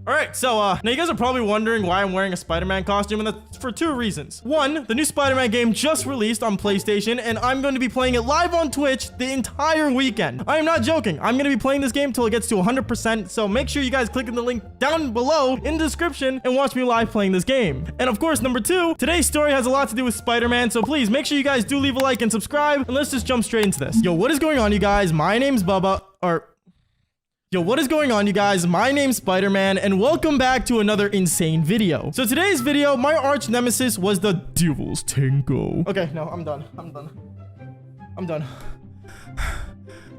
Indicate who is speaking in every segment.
Speaker 1: All right, so now you guys are probably wondering why I'm wearing a Spider-Man costume, and that's for two reasons. One, the new Spider-Man game just released on PlayStation, and I'm going to be playing it live on Twitch the entire weekend. I am not joking. I'm going to be playing this game till it gets to 100%, so make sure you guys click on the link down below in the description and watch me live playing this game. And of course, number two, today's story has a lot to do with Spider-Man, so please make sure you guys do leave a like and subscribe, and let's just jump straight into this. Yo, what is going on, you guys? My name's Bubba, Yo, what is going on, you guys? My name's Spider-Man, and welcome back to another insane video. So today's video, my arch nemesis was the Devil's Tango. Okay, no, I'm done.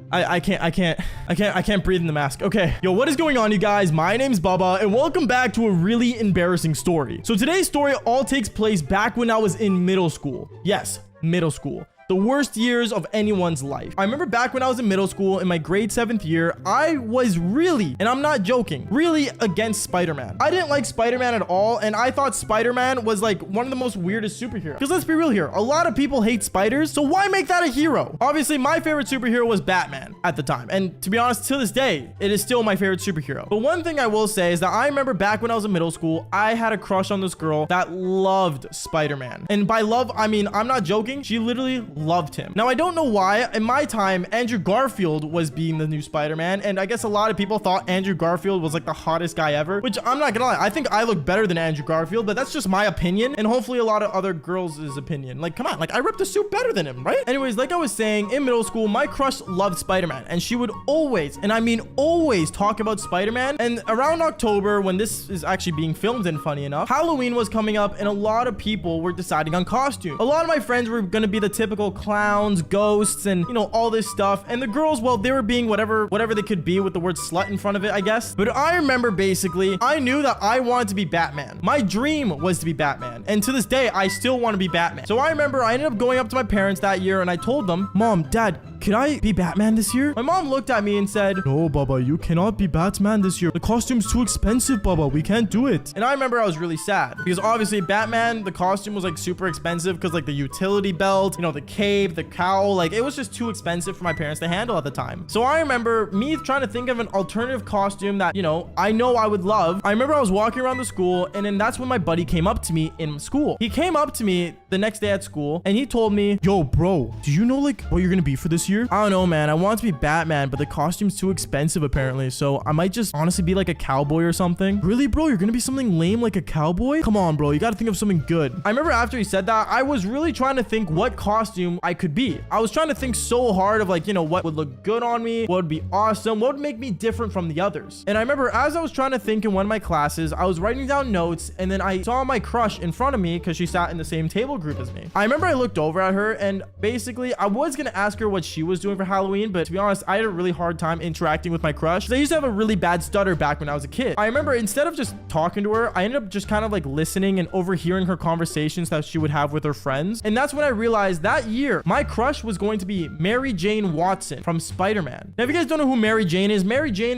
Speaker 1: I can't breathe in the mask. Okay. Yo, what is going on, you guys? My name's Bubba, and welcome back to a really embarrassing story. So today's story all takes place back when I was in middle school. Yes, middle school. The worst years of anyone's life. I remember back when I was in middle school in my grade 7th year, I was really, and I'm not joking, really against Spider-Man. I didn't like Spider-Man at all, and I thought Spider-Man was like one of the most weirdest superheroes. Because let's be real here, a lot of people hate spiders, so why make that a hero? Obviously, my favorite superhero was Batman at the time, and to be honest, to this day, it is still my favorite superhero. But one thing I will say is that I remember back when I was in middle school, I had a crush on this girl that loved Spider-Man. And by love, I mean, I'm not joking, she literally loved him. Now, I don't know why. In my time, Andrew Garfield was being the new Spider-Man, and I guess a lot of people thought Andrew Garfield was like the hottest guy ever, which I'm not gonna lie, I think I look better than Andrew Garfield, but that's just my opinion, and hopefully a lot of other girls' opinion. Like, come on, like, I ripped the suit better than him, right? Anyways, like I was saying, in middle school, my crush loved Spider-Man, and she would always, and I mean always, talk about Spider-Man. And around October, when this is actually being filmed, and funny enough, Halloween was coming up, and a lot of people were deciding on costume. A lot of my friends were gonna be the typical clowns, ghosts, and you know, all this stuff. And the girls, well, they were being whatever they could be with the word slut in front of it, I guess. But I remember basically, I knew that I wanted to be Batman. My dream was to be Batman. And to this day, I still want to be Batman. So I remember I ended up going up to my parents that year and I told them, Mom, Dad, can I be Batman this year? My mom looked at me and said, No, Bubba, you cannot be Batman this year. The costume's too expensive, Bubba. We can't do it. And I remember I was really sad because obviously Batman, the costume was like super expensive because like the utility belt, you know, the cape, the cowl, like it was just too expensive for my parents to handle at the time. So I remember me trying to think of an alternative costume that, you know I would love. I remember I was walking around the school, and then that's when my buddy came up to me in school. He came up to me the next day at school and he told me, Yo, bro, do you know like what you're gonna be for this year? I don't know, man. I want to be Batman, but the costume's too expensive apparently, so I might just honestly be like a cowboy or something. Really, bro? You're gonna be something lame like a cowboy? Come on, bro. You gotta think of something good. I remember after he said that, I was really trying to think what costume I could be. I was trying to think so hard of like, you know, what would look good on me, what would be awesome, what would make me different from the others. And I remember as I was trying to think in one of my classes, I was writing down notes, and then I saw my crush in front of me because she sat in the same table group as me. I remember I looked over at her, and basically I was gonna ask her what she was doing for Halloween, but to be honest, I had a really hard time interacting with my crush. I used to have a really bad stutter back when I was a kid. I remember instead of just talking to her, I ended up just kind of like listening and overhearing her conversations that she would have with her friends. And that's when I realized that year my crush was going to be Mary Jane Watson from Spider-Man. Now, if you guys don't know who Mary Jane is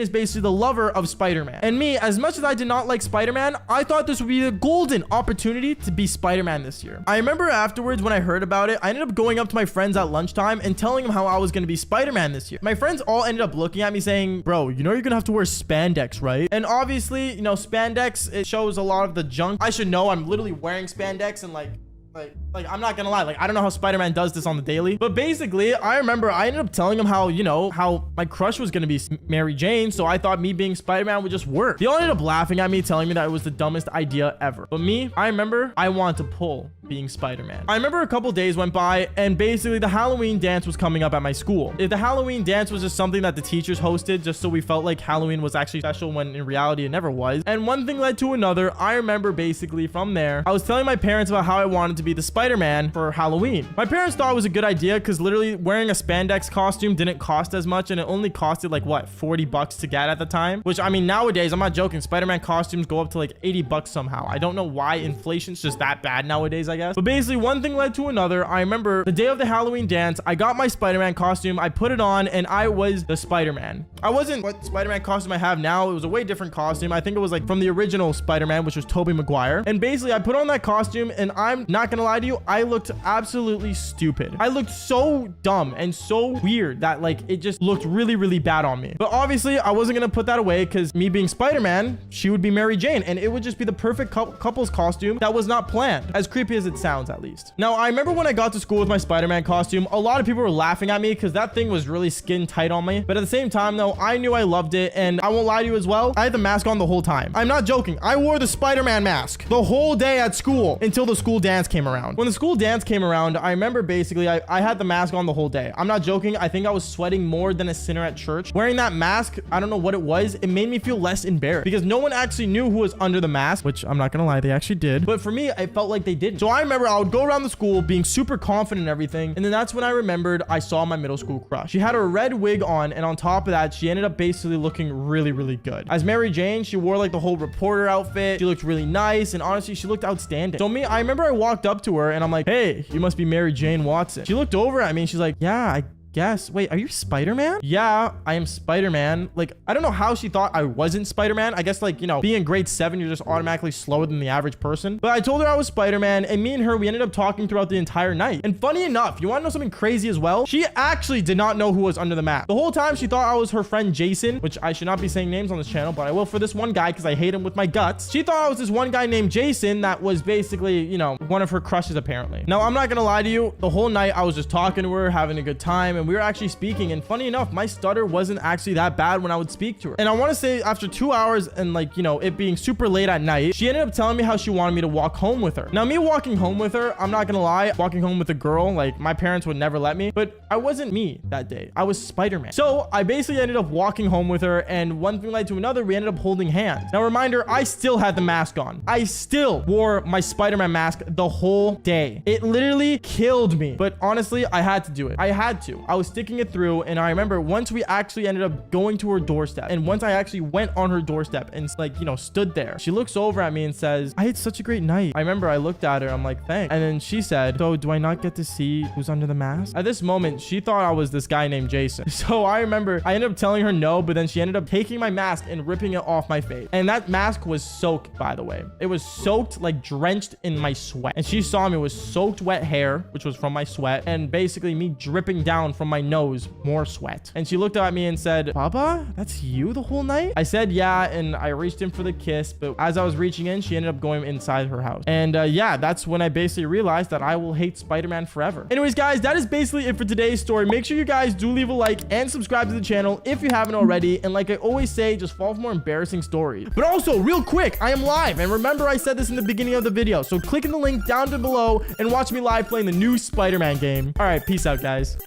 Speaker 1: basically the lover of Spider-Man. And me, as much as I did not like Spider-Man, I thought this would be a golden opportunity to be Spider-Man this year. I remember afterwards when I heard about it, I ended up going up to my friends at lunchtime and telling them how I was going to be Spider-Man this year. My friends all ended up looking at me saying, Bro, you know you're gonna have to wear spandex, right? And obviously, you know, spandex, it shows a lot of the junk. I should know I'm literally wearing spandex, and like I'm not gonna lie, like I don't know how Spider-Man does this on the daily, but basically I remember I ended up telling him how, you know, how my crush was gonna be Mary Jane, so I thought me being Spider-Man would just work. They all ended up laughing at me, telling me that it was the dumbest idea ever. But me, I remember I wanted to pull being Spider-Man. I remember a couple days went by, and basically the Halloween dance was coming up at my school. If the Halloween dance was just something that the teachers hosted just so we felt like Halloween was actually special, when in reality it never was. And one thing led to another. I remember basically from there, I was telling my parents about how I wanted to be the Spider-Man for Halloween. My parents thought it was a good idea because literally wearing a spandex costume didn't cost as much, and it only costed like what, $40 to get at the time, which I mean nowadays, I'm not joking, Spider-Man costumes go up to like $80 somehow. I don't know why inflation's just that bad nowadays, I guess. But basically one thing led to another. I remember the day of the Halloween dance, I got my Spider-Man costume, I put it on, and I was the Spider-Man. I wasn't what Spider-Man costume I have now. It was a way different costume. I think it was like from the original Spider-Man, which was Tobey Maguire. And basically I put on that costume, and I'm not gonna lie to you, you, I looked absolutely stupid. I looked so dumb and so weird that like it just looked really, really bad on me. But obviously I wasn't gonna put that away because me being Spider-Man, she would be Mary Jane, and it would just be the perfect couple's costume that was not planned, as creepy as it sounds at least. Now, I remember when I got to school with my Spider-Man costume, a lot of people were laughing at me because that thing was really skin tight on me. But at the same time though, I knew I loved it, and I won't lie to you as well, I had the mask on the whole time. I'm not joking. I wore the Spider-Man mask the whole day at school until the school dance came around. When the school dance came around, I remember basically I had the mask on the whole day. I'm not joking. I think I was sweating more than a sinner at church. Wearing that mask, I don't know what it was. It made me feel less embarrassed because no one actually knew who was under the mask, which I'm not gonna lie, they actually did. But for me, I felt like they didn't. So I remember I would go around the school being super confident and everything. And then that's when I remembered I saw my middle school crush. She had a red wig on, and on top of that, she ended up basically looking really, really good. As Mary Jane, she wore like the whole reporter outfit. She looked really nice, and honestly, she looked outstanding. So me, I remember I walked up to her and I'm like, hey, you must be Mary Jane Watson. She looked over at me and she's like, yeah, I guess. Wait, are you Spider-Man? Yeah, I am Spider-Man. Like, I don't know how she thought I wasn't Spider-Man. I guess, like, you know, being in grade 7, you're just automatically slower than the average person. But I told her I was Spider-Man, and me and her, we ended up talking throughout the entire night. And funny enough, you want to know something crazy as well? She actually did not know who was under the mask. The whole time she thought I was her friend Jason, which I should not be saying names on this channel, but I will for this one guy because I hate him with my guts. She thought I was this one guy named Jason that was basically, you know, one of her crushes apparently. Now, I'm not gonna lie to you. The whole night I was just talking to her, having a good time, and we were actually speaking. And funny enough, my stutter wasn't actually that bad when I would speak to her. And I want to say after 2 hours and like, you know, it being super late at night, she ended up telling me how she wanted me to walk home with her. Now, me walking home with her, I'm not gonna lie, walking home with a girl, like my parents would never let me, but I wasn't me that day. I was Spider-Man. So I basically ended up walking home with her, and one thing led to another. We ended up holding hands. Now, reminder, I still had the mask on. I still wore my Spider-Man mask the whole day. It literally killed me, but honestly, I had to do it. I had to. I was sticking it through. And I remember once we actually ended up going to her doorstep, and once I actually went on her doorstep and like, you know, stood there, she looks over at me and says, I had such a great night. I remember I looked at her, I'm like, thanks. And then she said, so do I not get to see who's under the mask? At this moment, she thought I was this guy named Jason. So I remember I ended up telling her no, but then she ended up taking my mask and ripping it off my face. And that mask was soaked, by the way. It was soaked, like drenched in my sweat. And she saw me with soaked wet hair, which was from my sweat, and basically me dripping down from my nose, more sweat. And she looked at me and said, Baba, that's you the whole night? I said, yeah, and I reached in for the kiss, but as I was reaching in, she ended up going inside her house. And yeah, that's when I basically realized that I will hate Spider-Man forever. Anyways, guys, that is basically it for today's story. Make sure you guys do leave a like and subscribe to the channel if you haven't already. And like I always say, just follow for more embarrassing stories. But also, real quick, I am live. And remember, I said this in the beginning of the video. So click in the link down below and watch me live playing the new Spider-Man game. All right, peace out, guys.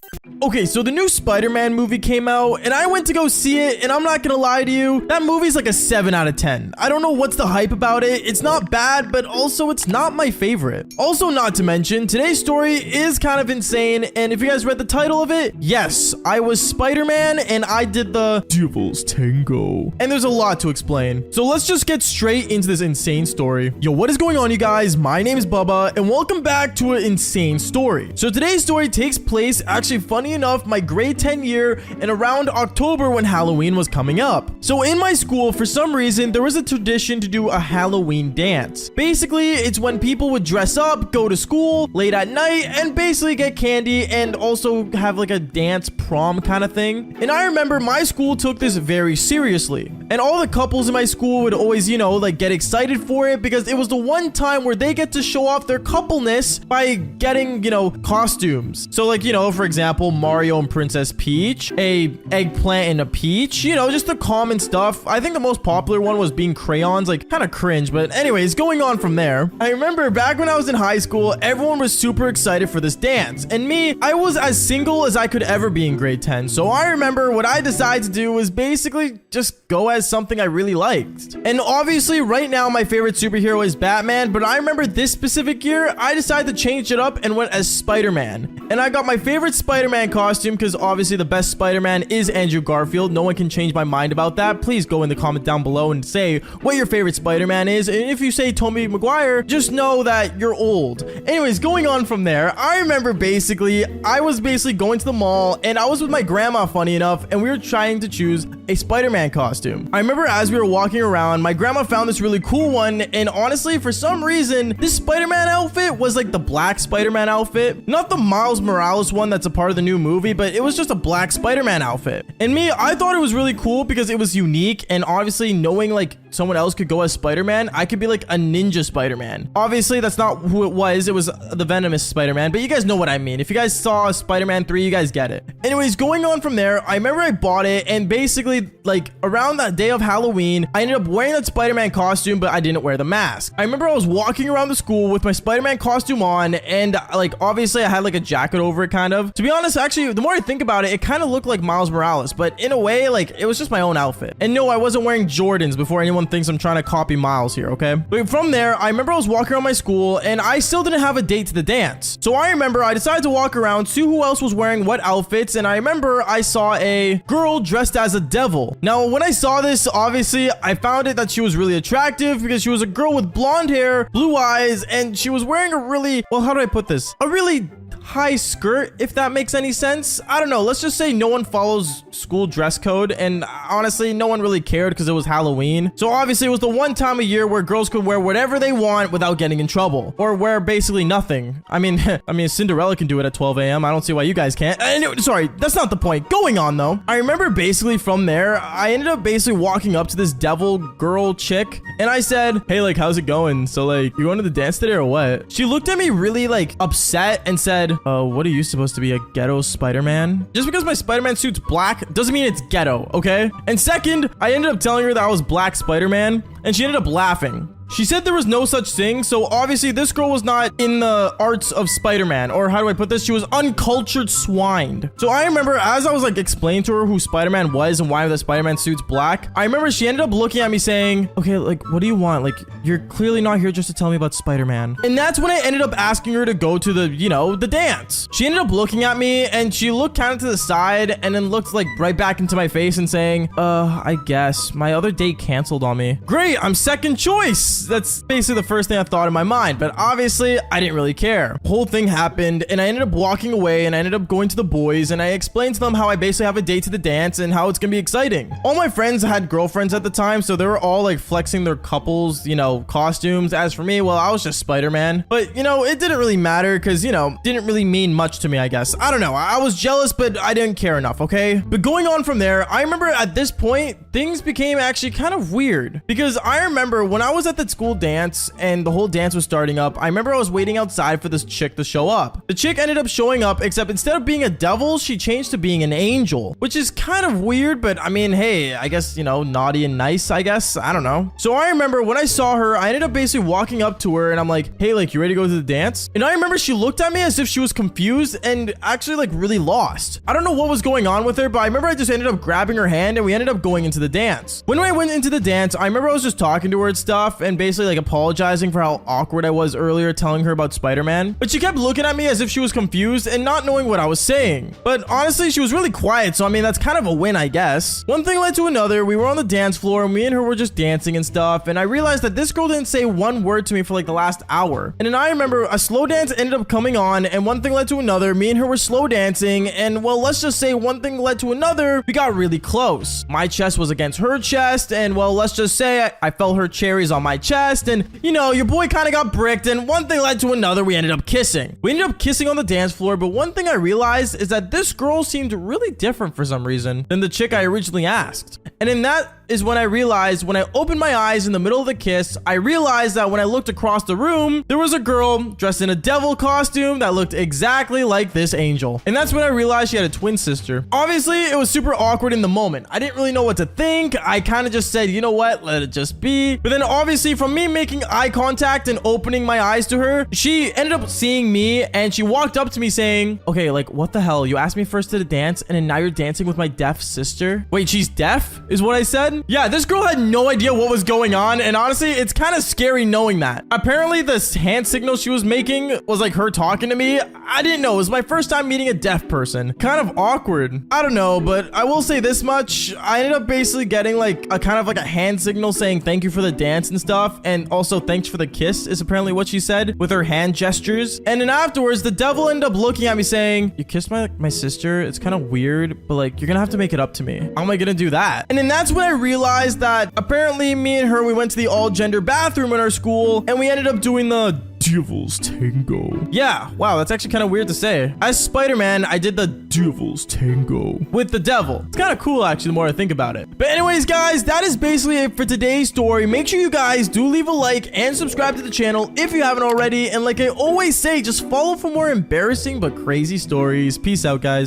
Speaker 1: Okay, so the new Spider-Man movie came out, and I went to go see it, and I'm not gonna lie to you, that movie's like a 7 out of 10. I don't know what's the hype about it. It's not bad, but also it's not my favorite. Also, not to mention, today's story is kind of insane, and if you guys read the title of it, yes, I was Spider-Man, and I did the Devil's Tango. And there's a lot to explain. So let's just get straight into this insane story. Yo, what is going on, you guys? My name is Bubba, and welcome back to an insane story. So today's story takes place, actually funny enough, my grade 10 year and around October when Halloween was coming up. So in my school, for some reason, there was a tradition to do a Halloween dance. Basically, it's when people would dress up, go to school late at night, and basically get candy and also have like a dance prom kind of thing. And I remember my school took this very seriously. And all the couples in my school would always, you know, like get excited for it because it was the one time where they get to show off their coupleness by getting, you know, costumes. So like, you know, for example, Mario and Princess Peach, a eggplant and a peach, you know, just the common stuff. I think the most popular one was being crayons, like kind of cringe, but anyways, going on from there. I remember back when I was in high school, everyone was super excited for this dance. And me, I was as single as I could ever be in grade 10. So I remember what I decided to do was basically just go as something I really liked. And obviously right now my favorite superhero is Batman, but I remember this specific year, I decided to change it up and went as Spider-Man. And I got my favorite Spider-Man Spider-Man costume because obviously the best Spider-Man is Andrew Garfield. No one can change my mind about that. Please go in the comment down below and say what your favorite Spider-Man is. And if you say Tobey Maguire, just know that you're old. Anyways, going on from there, I remember I was basically going to the mall and I was with my grandma, funny enough, and we were trying to choose a Spider-Man costume. I remember as we were walking around, my grandma found this really cool one, and honestly, for some reason, this Spider-Man outfit was like the black Spider-Man outfit. Not the Miles Morales one that's a part of the new movie, but it was just a black Spider-Man outfit. And me, I thought it was really cool because it was unique, and obviously knowing like someone else could go as Spider-Man, I could be like a ninja Spider-Man. Obviously, that's not who it was. It was the venomous Spider-Man, but you guys know what I mean. If you guys saw Spider-Man 3, you guys get it. Anyways, going on from there, I remember I bought it, and basically like around that day of Halloween, I ended up wearing that Spider-Man costume, but I didn't wear the mask. I remember I was walking around the school with my Spider-Man costume on, and like obviously I had like a jacket over it kind of. To be honest, actually, the more I think about it, it kind of looked like Miles Morales, but in a way, like it was just my own outfit. And no, I wasn't wearing Jordans before anyone thinks I'm trying to copy Miles here, okay? But from there, I remember I was walking around my school, and I still didn't have a date to the dance. So I remember I decided to walk around, see who else was wearing what outfits, and I remember I saw a girl dressed as a devil. Now, when I saw this, obviously, I found it that she was really attractive because she was a girl with blonde hair, blue eyes, and she was wearing a really, well, how do I put this? A really high skirt, if that makes any sense. I don't know. Let's just say no one follows school dress code, and honestly, no one really cared because it was Halloween. So obviously, it was the one time of year where girls could wear whatever they want without getting in trouble, or wear basically nothing. I mean, Cinderella can do it at 12 a.m. I don't see why you guys can't. Anyway, sorry, that's not the point. Going on though, I remember basically from there, I ended up basically walking up to this devil girl chick, and I said, "Hey, like, how's it going? So like, you going to the dance today or what?" She looked at me really like upset and said, "What are you supposed to be, a ghetto Spider-Man?" Just because my Spider-Man suit's black doesn't mean it's ghetto, okay? And second, I ended up telling her that I was Black Spider-Man, and she ended up laughing. She said there was no such thing, so obviously this girl was not in the arts of Spider-Man, or how do I put this? She was uncultured swined. So I remember as I was like explaining to her who Spider-Man was and why the Spider-Man suit's black, I remember she ended up looking at me saying, "Okay, like, what do you want? Like, you're clearly not here just to tell me about Spider-Man." And that's when I ended up asking her to go to the, you know, the dance. She ended up looking at me, and she looked kind of to the side and then looked like right back into my face and saying, I guess my other date canceled on me." Great, I'm second choice. That's basically the first thing I thought in my mind, but obviously I didn't really care. The whole thing happened, and I ended up walking away, and I ended up going to the boys, and I explained to them how I basically have a date to the dance and how it's gonna be exciting. All my friends had girlfriends at the time, so they were all like flexing their couples, you know, costumes. As for me, well, I was just Spider-Man, but you know, it didn't really matter because, you know, didn't really mean much to me, I guess. I don't know. I was jealous, but I didn't care enough, okay? But going on from there, I remember at this point, things became actually kind of weird because I remember when I was at the school dance and the whole dance was starting up, I remember I was waiting outside for this chick to show up. The chick ended up showing up, except instead of being a devil, she changed to being an angel, which is kind of weird, but I mean, hey, I guess, you know, naughty and nice, I guess. I don't know. So I remember when I saw her, I ended up basically walking up to her and I'm like, "Hey, like, you ready to go to the dance?" And I remember she looked at me as if she was confused and actually like really lost. I don't know what was going on with her, but I remember I just ended up grabbing her hand and we ended up going into the dance. When I went into the dance, I remember I was just talking to her and stuff and basically like apologizing for how awkward I was earlier telling her about Spider-Man, but she kept looking at me as if she was confused and not knowing what I was saying. But honestly, she was really quiet, so I mean, that's kind of a win, I guess. One thing led to another. We were on the dance floor and me and her were just dancing and stuff, and I realized that this girl didn't say one word to me for like the last hour. And then I remember a slow dance ended up coming on, and one thing led to another. Me and her were slow dancing, and well, let's just say one thing led to another. We got really close. My chest was against her chest, and well, let's just say I felt her cherries on my chest, and you know, your boy kind of got bricked, and one thing led to another. We ended up kissing. We ended up kissing on the dance floor, but one thing I realized is that this girl seemed really different for some reason than the chick I originally asked. And in that is when I realized, when I opened my eyes in the middle of the kiss, I realized that when I looked across the room, there was a girl dressed in a devil costume that looked exactly like this angel. And that's when I realized she had a twin sister. Obviously, it was super awkward in the moment. I didn't really know what to think. I kind of just said, you know what, let it just be. But then obviously from me making eye contact and opening my eyes to her, she ended up seeing me and she walked up to me saying, "Okay, like, what the hell? You asked me first to the dance and then now you're dancing with my deaf sister?" Wait, she's deaf? Is what I said. person. Yeah, this girl had no idea what was going on. And honestly, it's kind of scary knowing that. Apparently, this hand signal she was making was like her talking to me. I didn't know. It was my first time meeting a deaf person. Kind of awkward. I don't know, but I will say this much. I ended up basically getting like a kind of like a hand signal saying thank you for the dance and stuff. And also thanks for the kiss is apparently what she said with her hand gestures. And then afterwards, the devil ended up looking at me saying, you kissed my sister. It's kind of weird, but like, you're gonna have to make it up to me. How am I gonna do that? And then that's when I realized that apparently me and her, we went to the all gender bathroom in our school and we ended up doing the Devil's Tango. Yeah, wow, that's actually kind of weird to say. As Spider-Man, I did the Devil's Tango with the devil. It's kind of cool, actually, the more I think about it. But anyways, guys, that is basically it for today's story. Make sure you guys do leave a like and subscribe to the channel if you haven't already. And like I always say, just follow for more embarrassing but crazy stories. Peace out, guys.